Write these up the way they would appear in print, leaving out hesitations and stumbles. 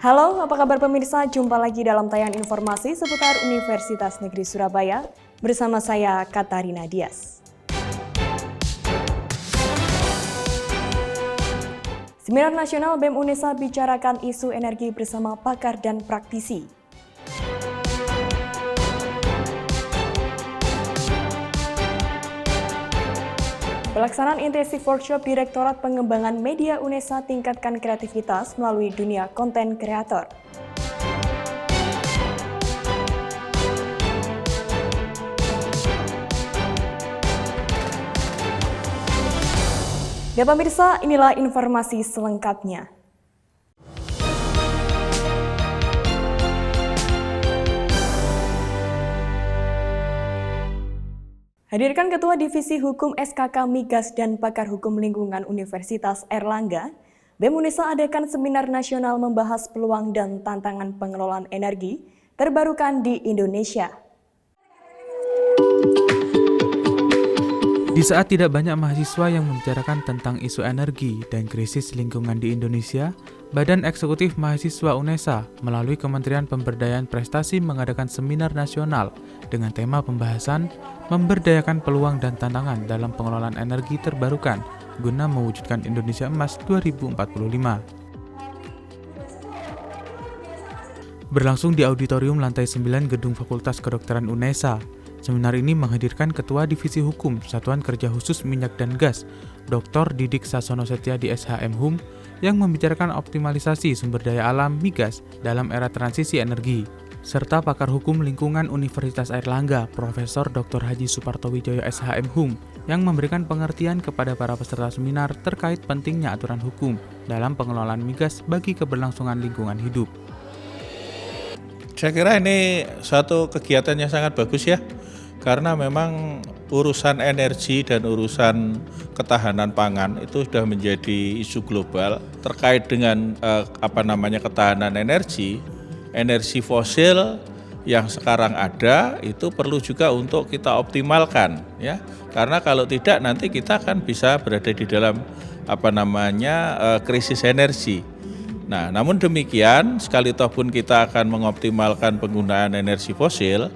Halo, apa kabar pemirsa? Jumpa lagi dalam tayangan informasi seputar Universitas Negeri Surabaya bersama saya Katarina Dias. Seminar Nasional BEM UNESA bicarakan isu energi bersama pakar dan praktisi. Pelaksanaan intensif workshop Direktorat Pengembangan Media UNESA tingkatkan kreativitas melalui dunia konten kreator. Ya pemirsa, inilah informasi selengkapnya. Hadirkan Ketua Divisi Hukum SKK Migas dan Pakar Hukum Lingkungan Universitas Airlangga, BEM UNESA adakan seminar nasional membahas peluang dan tantangan pengelolaan energi terbarukan di Indonesia. Di saat tidak banyak mahasiswa yang membicarakan tentang isu energi dan krisis lingkungan di Indonesia, Badan Eksekutif Mahasiswa UNESA melalui Kementerian Pemberdayaan Prestasi mengadakan seminar nasional dengan tema pembahasan memberdayakan peluang dan tantangan dalam pengelolaan energi terbarukan guna mewujudkan Indonesia Emas 2045. Berlangsung di auditorium lantai 9 Gedung Fakultas Kedokteran UNESA. Seminar ini menghadirkan Ketua Divisi Hukum Satuan Kerja Khusus Minyak dan Gas, Dr. Didik Sasono Setia di SHM HUM, yang membicarakan optimalisasi sumber daya alam migas dalam era transisi energi, serta pakar hukum lingkungan Universitas Airlangga, Profesor Dr. Haji Suparto Wijoyo SHM HUM, yang memberikan pengertian kepada para peserta seminar terkait pentingnya aturan hukum dalam pengelolaan migas bagi keberlangsungan lingkungan hidup. Saya kira ini suatu kegiatan yang sangat bagus ya, karena memang urusan energi dan urusan ketahanan pangan itu sudah menjadi isu global terkait dengan ketahanan energi fosil yang sekarang ada itu perlu juga untuk kita optimalkan ya, karena kalau tidak nanti kita akan bisa berada di dalam krisis energi. Nah, namun demikian, sekali toh pun kita akan mengoptimalkan penggunaan energi fosil,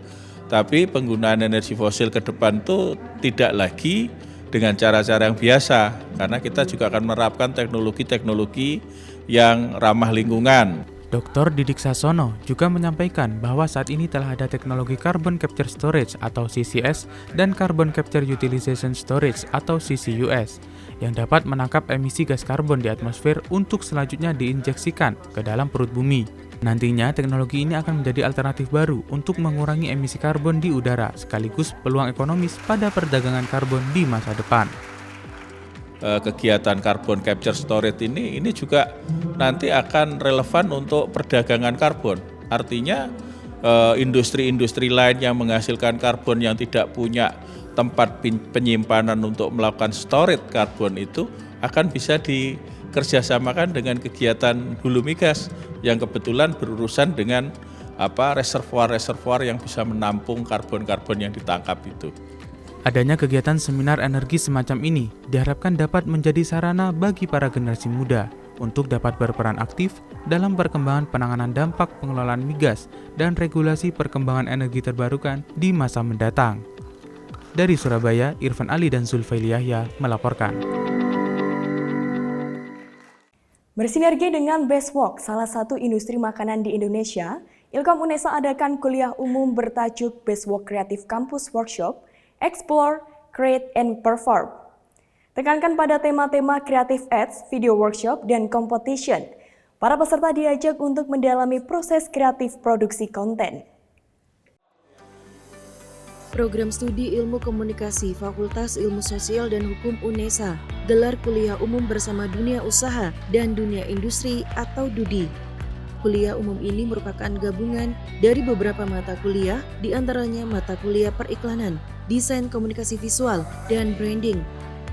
tapi penggunaan energi fosil ke depan itu tidak lagi dengan cara-cara yang biasa, karena kita juga akan menerapkan teknologi-teknologi yang ramah lingkungan. Dr. Didik Sasono juga menyampaikan bahwa saat ini telah ada teknologi Carbon Capture Storage atau CCS dan Carbon Capture Utilization Storage atau CCUS yang dapat menangkap emisi gas karbon di atmosfer untuk selanjutnya diinjeksikan ke dalam perut bumi. Nantinya teknologi ini akan menjadi alternatif baru untuk mengurangi emisi karbon di udara sekaligus peluang ekonomis pada perdagangan karbon di masa depan. Kegiatan carbon capture storage ini juga nanti akan relevan untuk perdagangan karbon. Artinya industri-industri lain yang menghasilkan karbon yang tidak punya tempat penyimpanan untuk melakukan storage karbon itu akan bisa dikerjasamakan dengan kegiatan hulu migas yang kebetulan berurusan dengan reservoir-reservoir yang bisa menampung karbon-karbon yang ditangkap itu. Adanya kegiatan seminar energi semacam ini diharapkan dapat menjadi sarana bagi para generasi muda untuk dapat berperan aktif dalam perkembangan penanganan dampak pengelolaan migas dan regulasi perkembangan energi terbarukan di masa mendatang. Dari Surabaya, Irfan Ali dan Zulfaili Yahya melaporkan. Bersinergi dengan Bestwalk, salah satu industri makanan di Indonesia, Ilkom UNESA adakan kuliah umum bertajuk Bestwalk Creative Campus Workshop, Explore, Create, and Perform. Tekankan pada tema-tema Creative Ads, Video Workshop, dan Competition. Para peserta diajak untuk mendalami proses kreatif produksi konten. Program Studi Ilmu Komunikasi Fakultas Ilmu Sosial dan Hukum UNESA gelar kuliah umum bersama dunia usaha dan dunia industri atau DUDI. Kuliah umum ini merupakan gabungan dari beberapa mata kuliah, di antaranya mata kuliah periklanan, desain komunikasi visual, dan branding,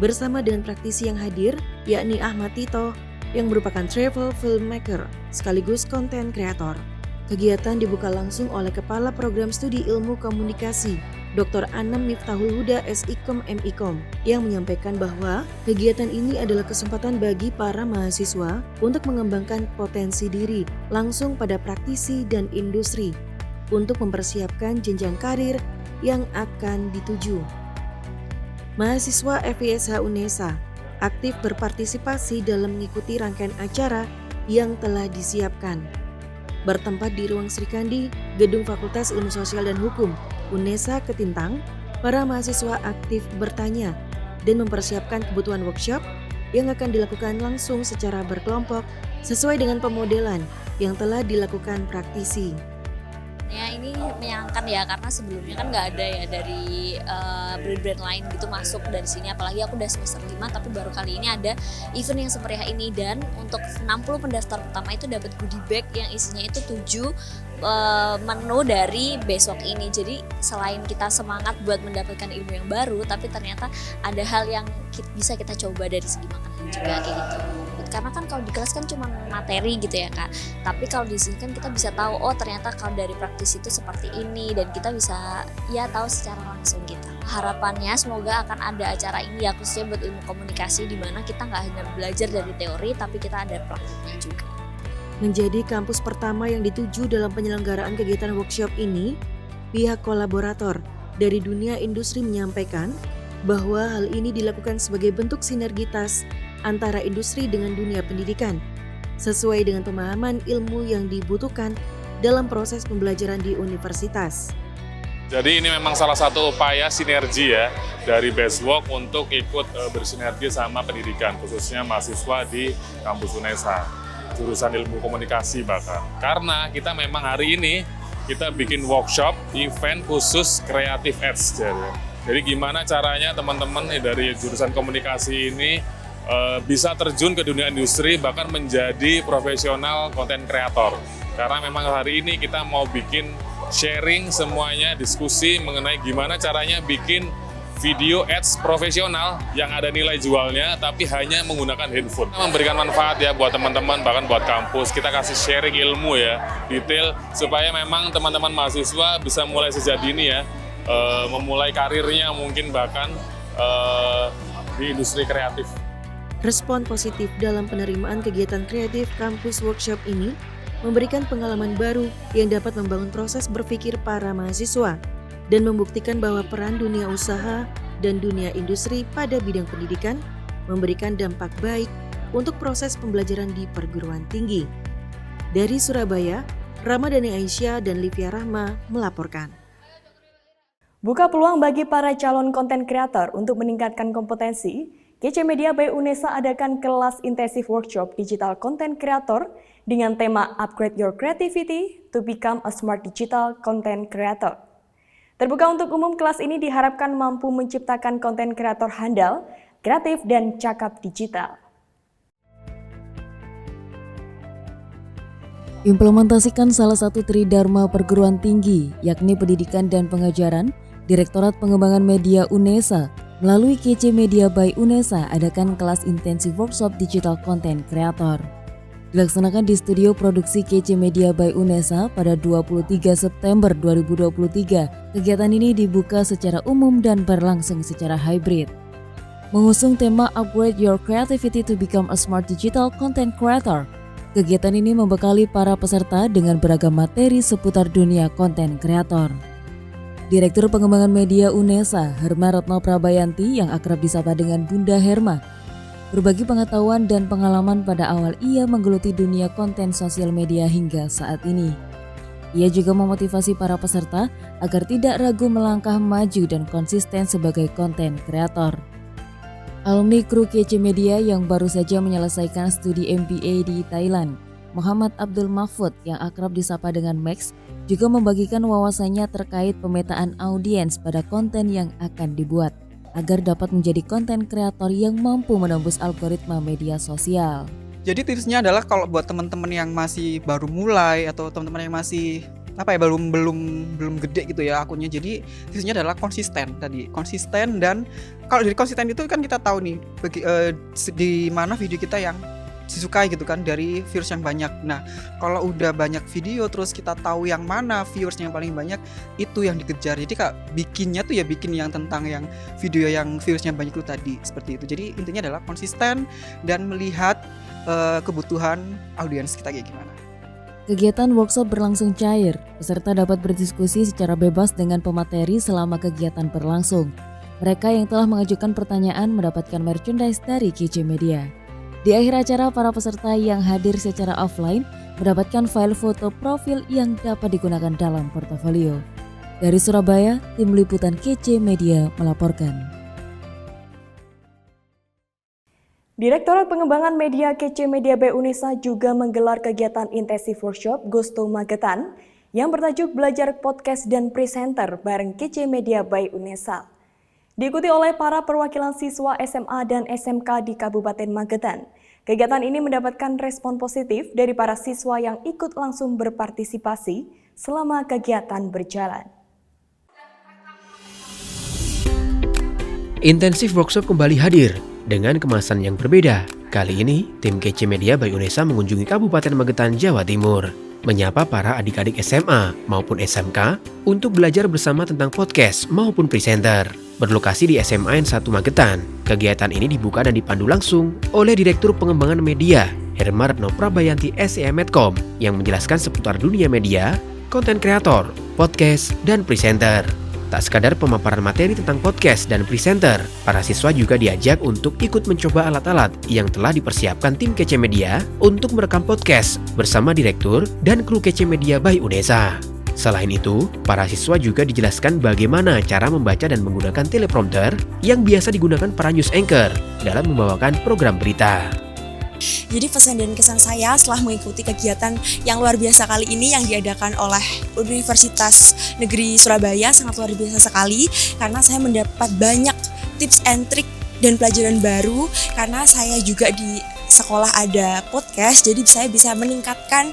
bersama dengan praktisi yang hadir, yakni Ahmad Tito, yang merupakan travel filmmaker sekaligus konten kreator. Kegiatan dibuka langsung oleh Kepala Program Studi Ilmu Komunikasi Dr. Anam Miftahul Huda SIKOM MIKOM yang menyampaikan bahwa kegiatan ini adalah kesempatan bagi para mahasiswa untuk mengembangkan potensi diri langsung pada praktisi dan industri untuk mempersiapkan jenjang karir yang akan dituju. Mahasiswa FISH UNESA aktif berpartisipasi dalam mengikuti rangkaian acara yang telah disiapkan. Bertempat di Ruang Sri Kandi, Gedung Fakultas Ilmu Sosial dan Hukum UNESA Ketintang, para mahasiswa aktif bertanya dan mempersiapkan kebutuhan workshop yang akan dilakukan langsung secara berkelompok sesuai dengan pemodelan yang telah dilakukan praktisi. Ya ini menyenangkan ya, karena sebelumnya kan nggak ada ya dari brand-brand lain gitu masuk dari sini, apalagi aku udah semester 5 tapi baru kali ini ada event yang semeriah ini. Dan untuk 60 pendaftar pertama itu dapat goodie bag yang isinya itu 7 menu dari besok ini. Jadi selain kita semangat buat mendapatkan ilmu yang baru, tapi ternyata ada hal yang bisa kita coba dari segi makanan juga kayak gitu. Karena kan kalau di kelas kan cuma materi gitu ya Kak, tapi kalau di sini kan kita bisa tahu, oh ternyata kalau dari praktis itu seperti ini, dan kita bisa ya tahu secara langsung gitu. Harapannya semoga akan ada acara ini ya, khususnya buat ilmu komunikasi, di mana kita nggak hanya belajar dari teori tapi kita ada praktiknya juga. Menjadi kampus pertama yang dituju dalam penyelenggaraan kegiatan workshop ini, pihak kolaborator dari dunia industri menyampaikan bahwa hal ini dilakukan sebagai bentuk sinergitas antara industri dengan dunia pendidikan, sesuai dengan pemahaman ilmu yang dibutuhkan dalam proses pembelajaran di universitas. Jadi ini memang salah satu upaya sinergi ya dari BESWOK untuk ikut bersinergi sama pendidikan, khususnya mahasiswa di kampus UNESA, jurusan ilmu komunikasi bahkan. Karena kita memang hari ini kita bikin workshop event khusus Creative Edge. Jadi gimana caranya teman-teman dari jurusan komunikasi ini bisa terjun ke dunia industri, bahkan menjadi profesional konten kreator. Karena memang hari ini kita mau bikin sharing semuanya, diskusi mengenai gimana caranya bikin video ads profesional yang ada nilai jualnya, tapi hanya menggunakan handphone. Memberikan manfaat ya buat teman-teman, bahkan buat kampus. Kita kasih sharing ilmu ya, detail, supaya memang teman-teman mahasiswa bisa mulai sejak dini ya, memulai karirnya mungkin bahkan di industri kreatif. Respon positif dalam penerimaan kegiatan kreatif kampus workshop ini memberikan pengalaman baru yang dapat membangun proses berpikir para mahasiswa dan membuktikan bahwa peran dunia usaha dan dunia industri pada bidang pendidikan memberikan dampak baik untuk proses pembelajaran di perguruan tinggi. Dari Surabaya, Ramadhani Aisyah dan Livia Rahma melaporkan. Buka peluang bagi para calon konten kreator untuk meningkatkan kompetensi, KC Media by UNESA adakan kelas intensif workshop digital content creator dengan tema Upgrade Your Creativity to Become a Smart Digital Content Creator. Terbuka untuk umum, kelas ini diharapkan mampu menciptakan konten kreator handal, kreatif, dan cakap digital. Implementasikan salah satu tridharma perguruan tinggi, yakni pendidikan dan pengajaran, Direktorat Pengembangan Media UNESA melalui KC Media by UNESA adakan kelas intensif workshop digital content creator. Dilaksanakan di studio produksi KC Media by UNESA pada 23 September 2023, kegiatan ini dibuka secara umum dan berlangsung secara hybrid. Mengusung tema Upgrade Your Creativity to Become a Smart Digital Content Creator, kegiatan ini membekali para peserta dengan beragam materi seputar dunia konten kreator. Direktur Pengembangan Media UNESA, Herma Retno Prabayanti yang akrab disapa dengan Bunda Herma, berbagi pengetahuan dan pengalaman pada awal ia menggeluti dunia konten sosial media hingga saat ini. Ia juga memotivasi para peserta agar tidak ragu melangkah maju dan konsisten sebagai konten kreator. Alumni kru KC Media yang baru saja menyelesaikan studi MBA di Thailand, Muhammad Abdul Mahfud yang akrab disapa dengan Max, juga membagikan wawasannya terkait pemetaan audiens pada konten yang akan dibuat, agar dapat menjadi konten kreator yang mampu menembus algoritma media sosial. Jadi tipsnya adalah kalau buat teman-teman yang masih baru mulai atau teman-teman yang masih belum gede gitu ya akunnya. Jadi tipsnya adalah konsisten dan kalau dari konsisten itu kan kita tahu nih di mana video kita yang disukai gitu kan dari viewers yang banyak. Nah, kalau udah banyak video terus kita tahu yang mana viewersnya yang paling banyak, itu yang dikejar. Jadi Kak, bikinnya tuh ya bikin yang tentang yang video yang viewersnya banyak itu tadi, seperti itu. Jadi intinya adalah konsisten dan melihat kebutuhan audiens kita kayak gimana. Kegiatan workshop berlangsung cair. Peserta dapat berdiskusi secara bebas dengan pemateri selama kegiatan berlangsung. Mereka yang telah mengajukan pertanyaan mendapatkan merchandise dari KC Media. Di akhir acara, para peserta yang hadir secara offline mendapatkan file foto profil yang dapat digunakan dalam portofolio. Dari Surabaya, Tim Liputan KC Media melaporkan. Direktorat Pengembangan Media KC Media by UNESA juga menggelar kegiatan intensif workshop Gusto Magetan yang bertajuk Belajar Podcast dan Presenter bareng KC Media by UNESA. Diikuti oleh para perwakilan siswa SMA dan SMK di Kabupaten Magetan. Kegiatan ini mendapatkan respon positif dari para siswa yang ikut langsung berpartisipasi selama kegiatan berjalan. Intensif workshop kembali hadir dengan kemasan yang berbeda. Kali ini, tim KC Media by UNESA mengunjungi Kabupaten Magetan, Jawa Timur, menyapa para adik-adik SMA maupun SMK untuk belajar bersama tentang podcast maupun presenter. Berlokasi di SMA N1 Magetan, kegiatan ini dibuka dan dipandu langsung oleh Direktur Pengembangan Media, Herma Retno Prabayanti SEA Medcom, yang menjelaskan seputar dunia media, konten kreator, podcast, dan presenter. Tak sekadar pemaparan materi tentang podcast dan presenter, para siswa juga diajak untuk ikut mencoba alat-alat yang telah dipersiapkan tim KC Media untuk merekam podcast bersama Direktur dan kru KC Media by UNESA. Selain itu, para siswa juga dijelaskan bagaimana cara membaca dan menggunakan teleprompter yang biasa digunakan para news anchor dalam membawakan program berita. Jadi pesan dan kesan saya setelah mengikuti kegiatan yang luar biasa kali ini yang diadakan oleh Universitas Negeri Surabaya sangat luar biasa sekali karena saya mendapat banyak tips and trik dan pelajaran baru karena saya juga di sekolah ada podcast, jadi saya bisa meningkatkan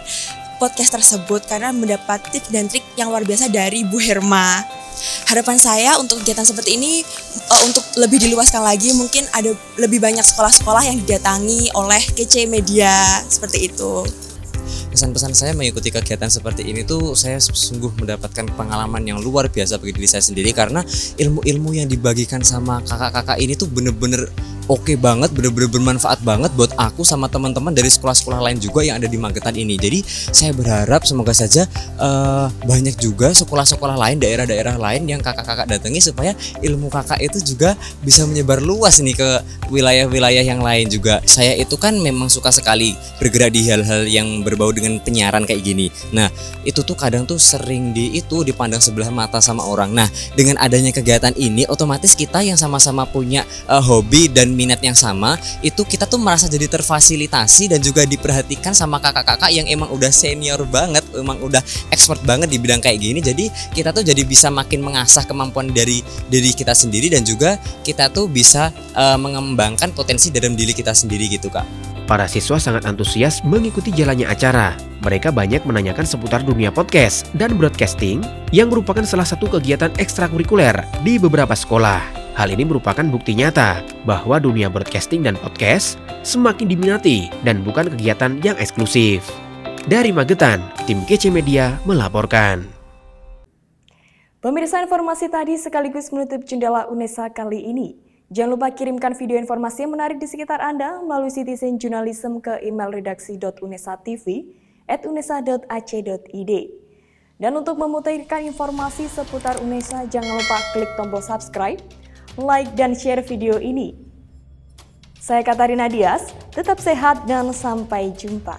podcast tersebut karena mendapat tips dan trik yang luar biasa dari Bu Herma. Harapan saya untuk kegiatan seperti ini untuk lebih diluaskan lagi, mungkin ada lebih banyak sekolah-sekolah yang didatangi oleh KC Media, seperti itu. Pesan-pesan saya mengikuti kegiatan seperti ini tuh saya sungguh mendapatkan pengalaman yang luar biasa bagi diri saya sendiri karena ilmu-ilmu yang dibagikan sama kakak-kakak ini tuh bener-bener oke banget, bener-bener bermanfaat banget buat aku sama teman-teman dari sekolah-sekolah lain juga yang ada di Magetan ini. Jadi saya berharap semoga saja banyak juga sekolah-sekolah lain, daerah-daerah lain yang kakak-kakak datangi supaya ilmu kakak itu juga bisa menyebar luas nih ke wilayah-wilayah yang lain juga. Saya itu kan memang suka sekali bergerak di hal-hal yang berbau dengan penyiaran kayak gini. Nah, itu tuh kadang tuh sering dipandang sebelah mata sama orang. Nah, dengan adanya kegiatan ini otomatis kita yang sama-sama punya hobi dan minat yang sama, itu kita tuh merasa jadi terfasilitasi dan juga diperhatikan sama kakak-kakak yang emang udah senior banget, emang udah expert banget di bidang kayak gini. Jadi kita tuh jadi bisa makin mengasah kemampuan dari diri kita sendiri dan juga kita tuh bisa mengembangkan potensi dalam diri kita sendiri gitu, Kak. Para siswa sangat antusias mengikuti jalannya acara. Mereka banyak menanyakan seputar dunia podcast dan broadcasting yang merupakan salah satu kegiatan ekstrakurikuler di beberapa sekolah. Hal ini merupakan bukti nyata bahwa dunia broadcasting dan podcast semakin diminati dan bukan kegiatan yang eksklusif. Dari Magetan, tim KC Media melaporkan. Pemirsa, informasi tadi sekaligus menutup jendela UNESA kali ini. Jangan lupa kirimkan video informasi yang menarik di sekitar Anda melalui Citizen Journalism ke email redaksi.unesatv@unesa.ac.id. Dan untuk memutarkan informasi seputar UNESA, jangan lupa klik tombol subscribe, like, dan share video ini. Saya Katarina Dias, tetap sehat dan sampai jumpa.